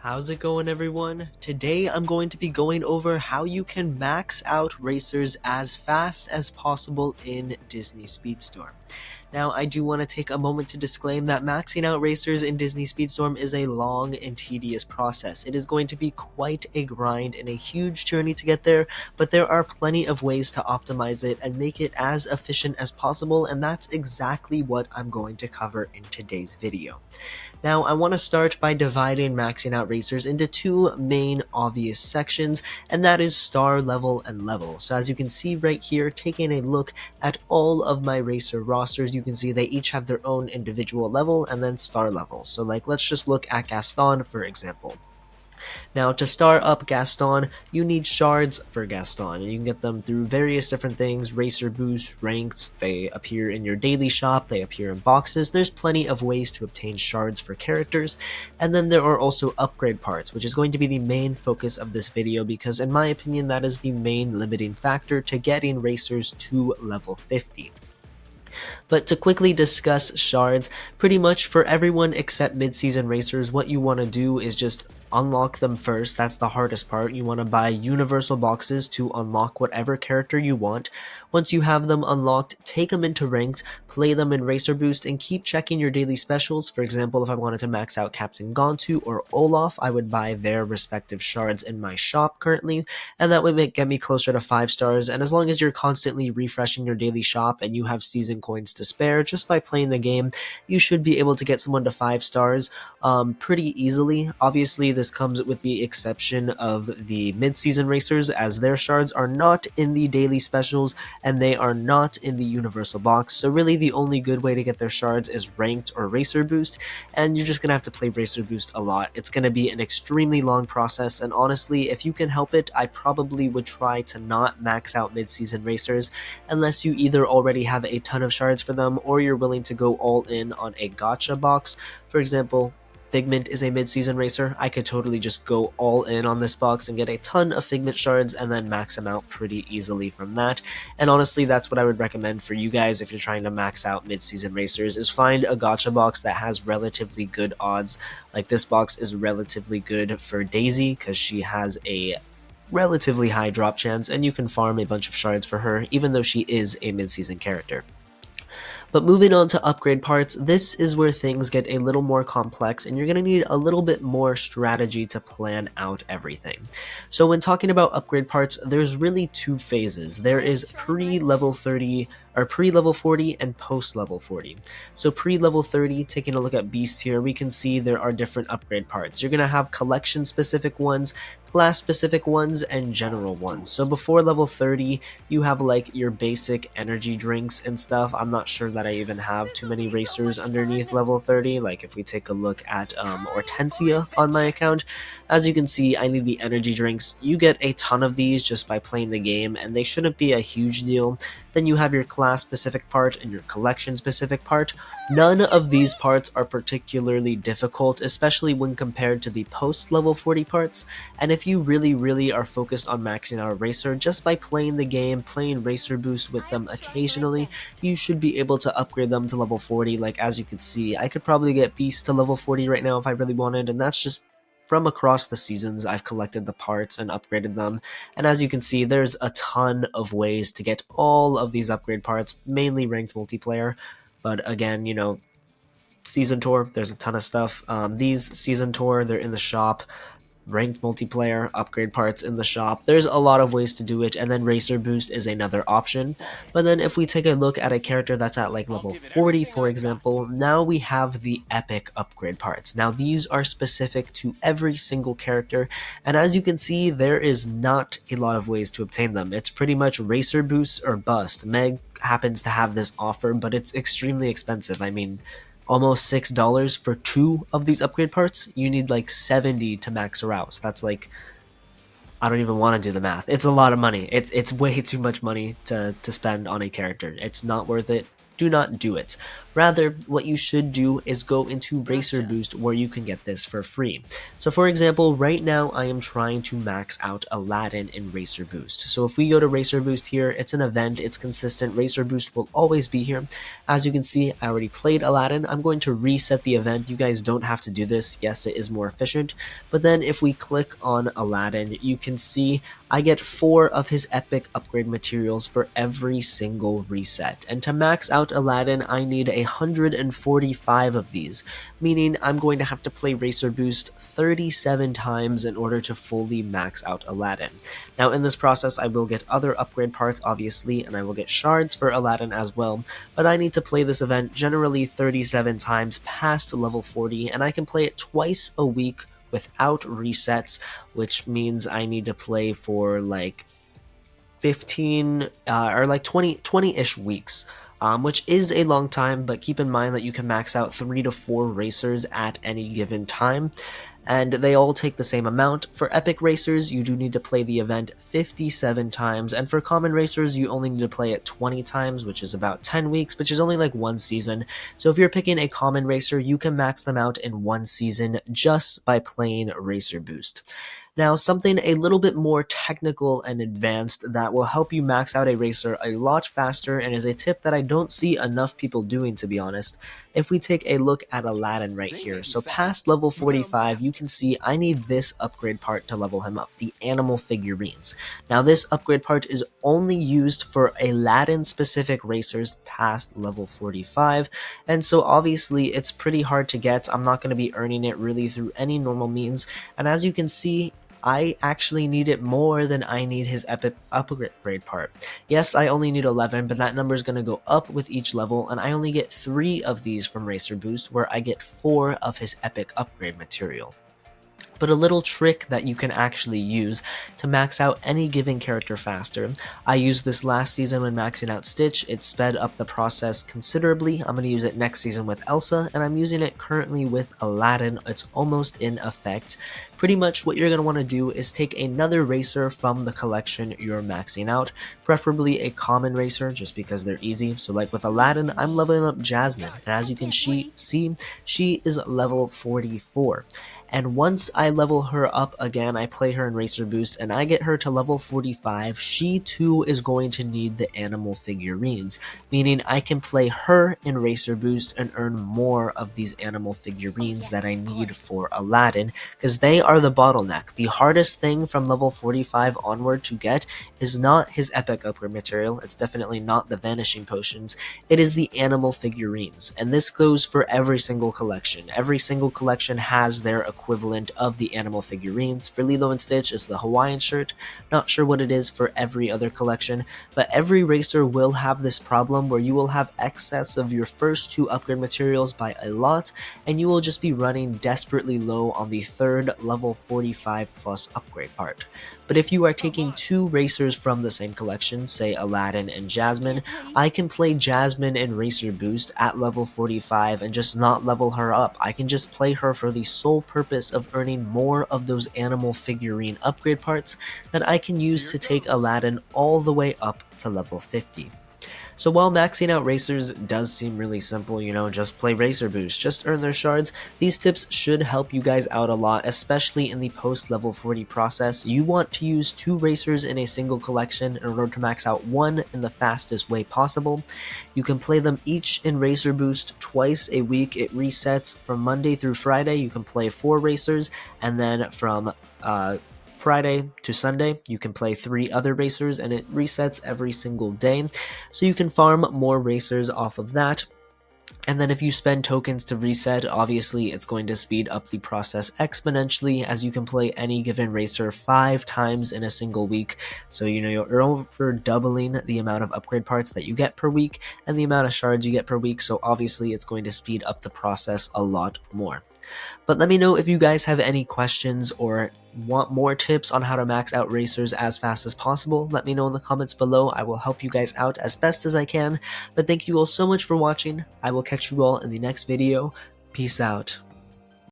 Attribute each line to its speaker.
Speaker 1: How's it going, everyone? Today I'm going to be going over how you can max out racers as fast as possible in Disney Speedstorm. Now, I do want to take a moment to disclaim that maxing out racers in Disney Speedstorm is a long and tedious process. It is going to be quite a grind and a huge journey to get there, but there are plenty of ways to optimize it and make it as efficient as possible, and that's exactly what I'm going to cover in today's video. Now, I want to start by dividing maxing out racers into two main obvious sections, and that is star level and level. So as you can see right here, taking a look at all of my racer rosters, you can see they each have their own individual level and then star level. So let's just look at Gaston, for example. Now, to star up Gaston, you need shards for Gaston, and you can get them through various different things: racer boosts, ranks. They appear in your daily shop, they appear in boxes. There's plenty of ways to obtain shards for characters, and then there are also upgrade parts, which is going to be the main focus of this video because in my opinion that is the main limiting factor to getting racers to level 50. But to quickly discuss shards, pretty much for everyone except mid-season racers, what you want to do is just unlock them first. That's the hardest part. You want to buy universal boxes to unlock whatever character you want. Once you have them unlocked, take them into ranked, play them in Racer Boost, and keep checking your daily specials. For example, if I wanted to max out Captain Gontu or Olaf, I would buy their respective shards in my shop currently, and that would get me closer to 5 stars. And as long as you're constantly refreshing your daily shop and you have season coins to spare, just by playing the game, you should be able to get someone to 5 stars pretty easily. Obviously, this comes with the exception of the mid-season racers, as their shards are not in the daily specials and they are not in the universal box. So really the only good way to get their shards is ranked or racer boost, and you're just gonna have to play racer boost a lot. It's gonna be an extremely long process, and honestly, if you can help it, I probably would try to not max out mid-season racers unless you either already have a ton of shards for them or you're willing to go all in on a gacha box. For example, Figment is a mid-season racer. I could totally just go all in on this box and get a ton of Figment shards and then max them out pretty easily from that. And honestly, that's what I would recommend for you guys if you're trying to max out mid-season racers, is find a gacha box that has relatively good odds. Like this box is relatively good for Daisy because she has a relatively high drop chance and you can farm a bunch of shards for her even though she is a mid-season character. But moving on to upgrade parts, this is where things get a little more complex and you're going to need a little bit more strategy to plan out everything. So when talking about upgrade parts, there's really two phases. There is pre-level 30 or pre-level 40 and post-level 40. So pre-level 30, taking a look at Beast here, we can see there are different upgrade parts. You're going to have collection-specific ones, class-specific ones, and general ones. So before level 30, you have like your basic energy drinks and stuff. I'm not sure that I even have too many racers underneath level 30. Like if we take a look at Hortensia on my account, as you can see, I need the energy drinks. You get a ton of these just by playing the game, and they shouldn't be a huge deal. Then you have your class-specific part and your collection-specific part. None of these parts are particularly difficult, especially when compared to the post-level 40 parts, and if you really are focused on maxing out a racer, just by playing the game, playing Racer Boost with them occasionally, you should be able to upgrade them to level 40. Like as you can see, I could probably get Beast to level 40 right now if I really wanted, and that's just from across the seasons. I've collected the parts and upgraded them, and as you can see, there's a ton of ways to get all of these upgrade parts, mainly ranked multiplayer. But again, Season Tour, there's a ton of stuff. These Season Tour, they're in the shop. Ranked multiplayer, upgrade parts in the shop. There's a lot of ways to do it, and then Racer Boost is another option. But then if we take a look at a character that's at like level 40, for example, now we have the epic upgrade parts. Now these are specific to every single character, and as you can see, there is not a lot of ways to obtain them. It's pretty much Racer Boost or bust. Meg happens to have this offer, but it's extremely expensive. I mean, almost $6 for 2 of these upgrade parts. You need like 70 to max her out. So that's like, I don't even want to do the math. It's a lot of money. It's way too much money to spend on a character. It's not worth it. Do not do it. Rather, what you should do is go into Racer Boost where you can get this for free. So for example, right now I am trying to max out Aladdin in Racer Boost. So if we go to Racer Boost here, it's an event, it's consistent, Racer Boost will always be here. As you can see, I already played Aladdin. I'm going to reset the event. You guys don't have to do this. Yes, it is more efficient. But then if we click on Aladdin, you can see I get 4 of his epic upgrade materials for every single reset. And to max out Aladdin, I need 145 of these, meaning I'm going to have to play Racer Boost 37 times in order to fully max out Aladdin. Now in this process, I will get other upgrade parts, obviously, and I will get shards for Aladdin as well, but I need to play this event generally 37 times past level 40, and I can play it twice a week without resets, which means I need to play for like 15 or like 20-ish weeks, which is a long time, but keep in mind that you can max out 3 to 4 racers at any given time, and they all take the same amount. For epic racers, you do need to play the event 57 times, and for common racers, you only need to play it 20 times, which is about 10 weeks, which is only like 1 season. So if you're picking a common racer, you can max them out in 1 season just by playing Racer Boost. Now, something a little bit more technical and advanced that will help you max out a racer a lot faster, and is a tip that I don't see enough people doing, to be honest. If we take a look at Aladdin right here, so past level 45, you can see I need this upgrade part to level him up, the animal figurines. Now this upgrade part is only used for Aladdin specific racers past level 45, and so obviously it's pretty hard to get. I'm not going to be earning it really through any normal means, and as you can see, I actually need it more than I need his epic upgrade part. Yes, I only need 11, but that number is going to go up with each level, and I only get 3 of these from Racer Boost, where I get 4 of his epic upgrade material. But a little trick that you can actually use to max out any given character faster. I used this last season when maxing out Stitch. It sped up the process considerably. I'm going to use it next season with Elsa, and I'm using it currently with Aladdin. It's almost in effect. Pretty much what you're going to want to do is take another racer from the collection you're maxing out, preferably a common racer just because they're easy. So like with Aladdin, I'm leveling up Jasmine, and as you can see, she is level 44. And once I level her up again, I play her in Racer Boost, and I get her to level 45, she too is going to need the animal figurines, meaning I can play her in Racer Boost and earn more of these animal figurines that I need for Aladdin, because they are the bottleneck. The hardest thing from level 45 onward to get is not his epic upgrade material, it's definitely not the vanishing potions, it is the animal figurines, and this goes for every single collection. Every single collection has their equivalent of the animal figurines. For Lilo and Stitch, it's the Hawaiian shirt. Not sure what it is for every other collection, but every racer will have this problem where you will have excess of your first 2 upgrade materials by a lot, and you will just be running desperately low on the 3rd level 45 plus upgrade part. But if you are taking 2 racers from the same collection, say Aladdin and Jasmine, I can play Jasmine in Racer Boost at level 45 and just not level her up. I can just play her for the sole purpose of earning more of those animal figurine upgrade parts that I can use to take Aladdin all the way up to level 50. So while maxing out racers does seem really simple, just play Racer Boost, just earn their shards, these tips should help you guys out a lot, especially in the post level 40 process. You want to use 2 racers in a single collection in order to max out 1 in the fastest way possible. You can play them each in Racer Boost twice a week. It resets from Monday through Friday. You can play 4 racers, and then from Friday to Sunday, you can play 3 other racers, and it resets every single day. So you can farm more racers off of that. And then if you spend tokens to reset, obviously it's going to speed up the process exponentially, as you can play any given racer 5 times in a single week. So you're over doubling the amount of upgrade parts that you get per week and the amount of shards you get per week, so obviously it's going to speed up the process a lot more. But let me know if you guys have any questions or want more tips on how to max out racers as fast as possible. Let me know in the comments below. I will help you guys out as best as I can. But thank you all so much for watching. I will catch you all in the next video. Peace out.